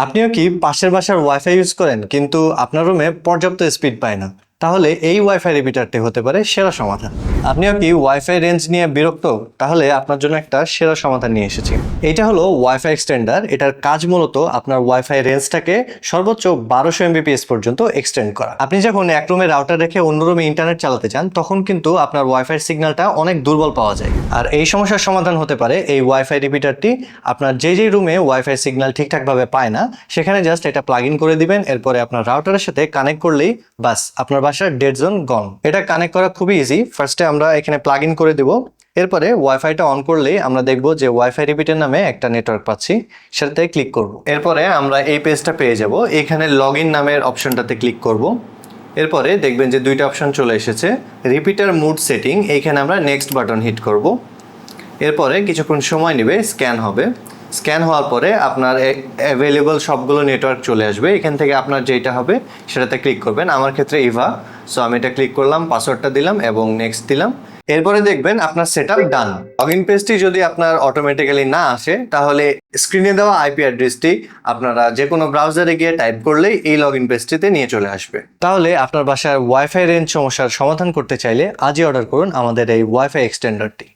আপনিও কি পাশের বাসার ওয়াইফাই ইউজ করেন কিন্তু আপনার রুমে পর্যাপ্ত স্পিড পায় না? তাহলে এই ওয়াইফাই রিপিটারটি হতে পারে সেরা সমাধান। আপনিও কি ওয়াইফাই রেঞ্জ নিয়ে বিরক্ত? তাহলে আপনার জন্য একটা সেরা সমাধান নিয়ে এসেছি। এটা হলো ওয়াইফাই এক্সটেন্ডার। এটার কাজ মূলত আপনার ওয়াইফাই রেঞ্জটাকে সর্বোচ্চ 1200 এমবিপিএস পর্যন্ত এক্সটেন্ড করা। আপনি যখন এক রুমে রাউটার রেখে অন্য রুমে ইন্টারনেট চালাতে চান তখন কিন্তু আপনার ওয়াইফাই সিগন্যালটা অনেক দুর্বল পাওয়া যায়। আর এই সমস্যার সমাধান হতে পারে এই ওয়াইফাই রিপিটারটি। আপনার যে রুমে ওয়াইফাই সিগন্যাল ঠিকঠাকভাবে পায় না সেখানে জাস্ট এটা প্লাগ ইন করে দিবেন। এরপরে আপনার রাউটারের সাথে কানেক্ট করলেই বাস আপনার বাসার ডেড জোন গন। এটা কানেক্ট করা খুবই ইজি। ফার্স্টে আমরা এখানে প্লাগ ইন করে দেব। এরপরে ওয়াইফাইটা অন করলেই আমরা দেখব যে ওয়াইফাই রিপিটার নামে একটা নেটওয়ার্ক পাচ্ছি, সেটাতে ক্লিক করব। এরপরে আমরা এই পেজটা পেয়ে যাব। এখানে লগ ইন নামের অপশনটাতে ক্লিক করব। এরপরে দেখবেন যে দুইটা অপশন চলে এসেছে, রিপিটার মুড সেটিং। এইখানে আমরা নেক্সট বাটন হিট করব। এরপরে কিছুক্ষণ সময় নেবে, স্ক্যান হবে। স্ক্যান হওয়ার পরে আপনার অ্যাভেলেবল সবগুলো নেটওয়ার্ক চলে আসবে। এখান থেকে আপনার যেটা হবে সেটাতে ক্লিক করবেন। আমার ক্ষেত্রে ইভা, সো আমি এটা ক্লিক করলাম, পাসওয়ার্ডটা দিলাম এবং নেক্সট দিলাম। এরপরে দেখবেন আপনার সেটআপ ডান। লগ ইন পেজটি যদি আপনার অটোমেটিক্যালি না আসে তাহলে স্ক্রিনে দেওয়া আইপি অ্যাড্রেসটি আপনারা যে কোনো ব্রাউজারে গিয়ে টাইপ করলেই এই লগ ইন পেজটিতে নিয়ে চলে আসবে। তাহলে আপনার বাসায় ওয়াইফাই রেঞ্জ সমস্যার সমাধান করতে চাইলে আজই অর্ডার করুন আমাদের এই ওয়াইফাই এক্সটেন্ডারটি।